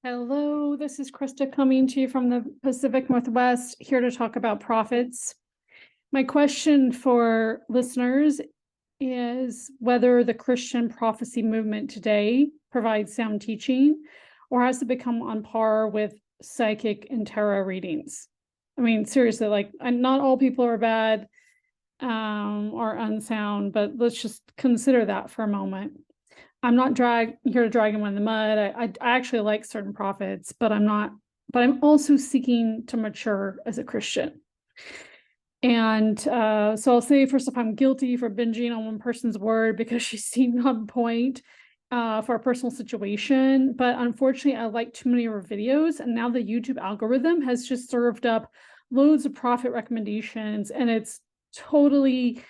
Hello, this is Krista coming to you from the Pacific Northwest, here to talk about prophets. My question for listeners is whether the Christian prophecy movement today provides sound teaching, or has it become on par with psychic and tarot readings? I mean, seriously, not all people are bad or unsound, but let's just consider that for a moment. I'm not here to drag anyone in the mud. I actually like certain prophets, but I'm also seeking to mature as a Christian. And so I'll say first off, I'm guilty for binging on one person's word because she seemed on point for a personal situation. But unfortunately, I like too many of her videos. And now the YouTube algorithm has just served up loads of prophet recommendations, and it's totally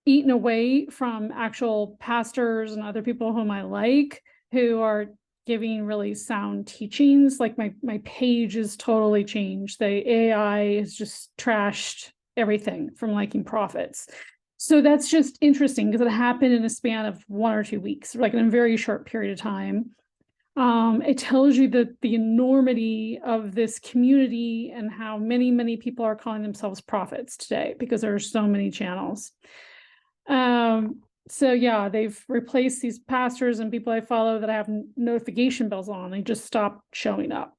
eaten away from actual pastors and other people whom I like, who are giving really sound teachings. Like my page is totally changed. The AI has just trashed everything from liking prophets. So that's just interesting because it happened in a span of 1 or 2 weeks, like in a very short period of time. It tells you that the enormity of this community and how many people are calling themselves prophets today because there are so many channels. So yeah, they've replaced these pastors and people I follow that I have notification bells on. They just stopped showing up.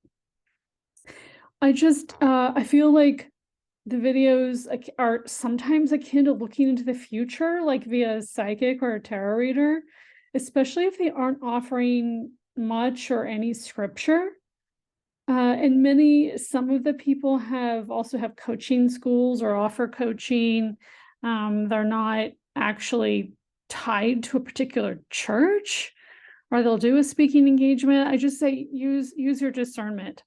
I feel like the videos are sometimes akin to looking into the future, like via a psychic or a tarot reader, especially if they aren't offering much or any scripture. And some of the people also have coaching schools or offer coaching. They're not actually tied to a particular church, or they'll do a speaking engagement. I just say use your discernment.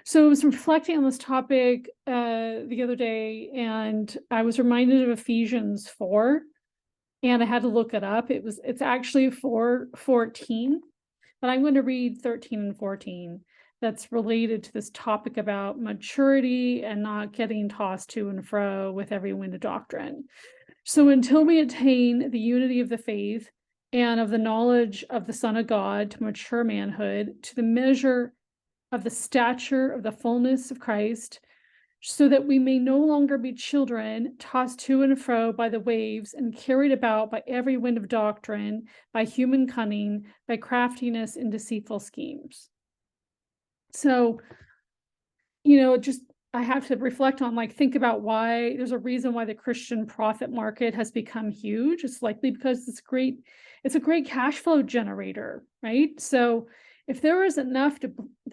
So I was reflecting on this topic the other day, and I was reminded of Ephesians 4, and I had to look it up. It's actually 4:14, but I'm going to read 13 and 14. That's related to this topic about maturity and not getting tossed to and fro with every wind of doctrine. So until we attain the unity of the faith and of the knowledge of the Son of God to mature manhood, to the measure of the stature of the fullness of Christ, so that we may no longer be children tossed to and fro by the waves and carried about by every wind of doctrine, by human cunning, by craftiness and deceitful schemes. So, I have to reflect on, think about why there's a reason why the Christian prophet market has become huge. It's likely because it's a great cash flow generator, right? So if there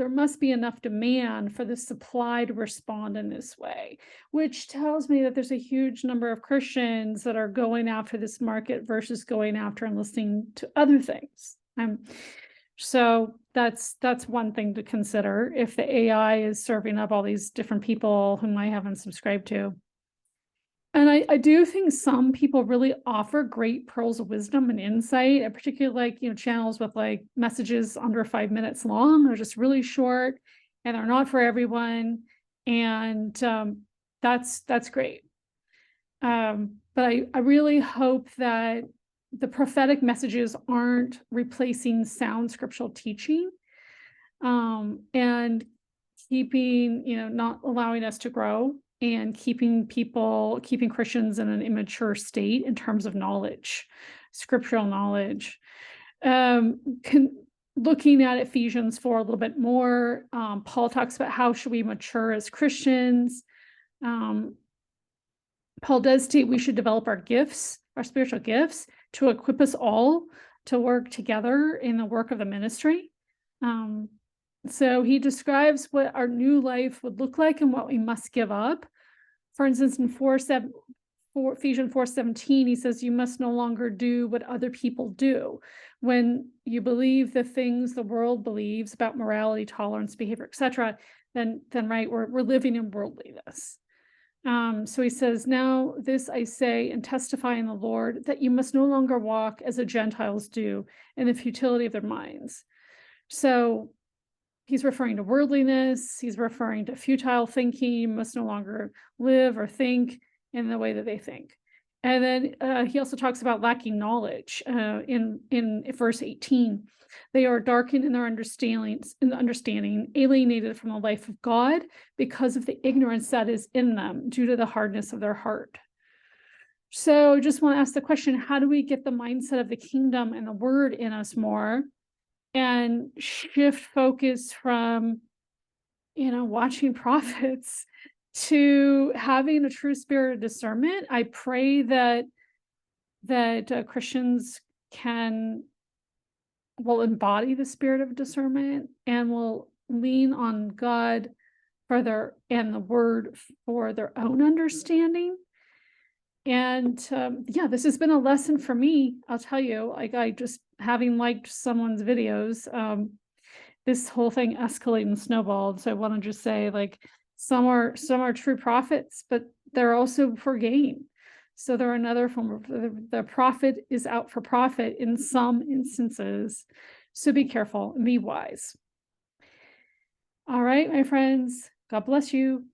must be enough demand for the supply to respond in this way, which tells me that there's a huge number of Christians that are going after this market versus going after and listening to other things. So that's one thing to consider if the AI is serving up all these different people whom I haven't subscribed to. And I do think some people really offer great pearls of wisdom and insight, and particularly channels with messages under 5 minutes long. They're just really short and they're not for everyone. And that's great. But I really hope that the prophetic messages aren't replacing sound scriptural teaching, and keeping, not allowing us to grow and keeping Christians in an immature state in terms of knowledge, scriptural knowledge. Looking at Ephesians 4 a little bit more, Paul talks about how should we mature as Christians. Paul does state we should develop our spiritual gifts, to equip us all to work together in the work of the ministry. So he describes what our new life would look like and what we must give up. For instance, in Ephesians 4:17, he says, you must no longer do what other people do. When you believe the things the world believes about morality, tolerance, behavior, etc., then right, we're living in worldliness. So he says, now this I say and testify in the Lord, that you must no longer walk as the Gentiles do in the futility of their minds. So he's referring to worldliness. He's referring to futile thinking. You must no longer live or think in the way that they think. And then he also talks about lacking knowledge in verse 18. They are darkened in their understanding, alienated from the life of God because of the ignorance that is in them due to the hardness of their heart. So just want to ask the question, how do we get the mindset of the kingdom and the word in us more and shift focus from, watching prophets to having a true spirit of discernment? I pray that Christians will embody the spirit of discernment and will lean on God and the word for their own understanding. And this has been a lesson for me. I'll tell you, like, I just having liked someone's videos, this whole thing escalated and snowballed. So I want to just say, like, some are true prophets, but they're also for gain. So they're another form of the prophet is out for profit in some instances. So be careful and be wise. All right, my friends, God bless you.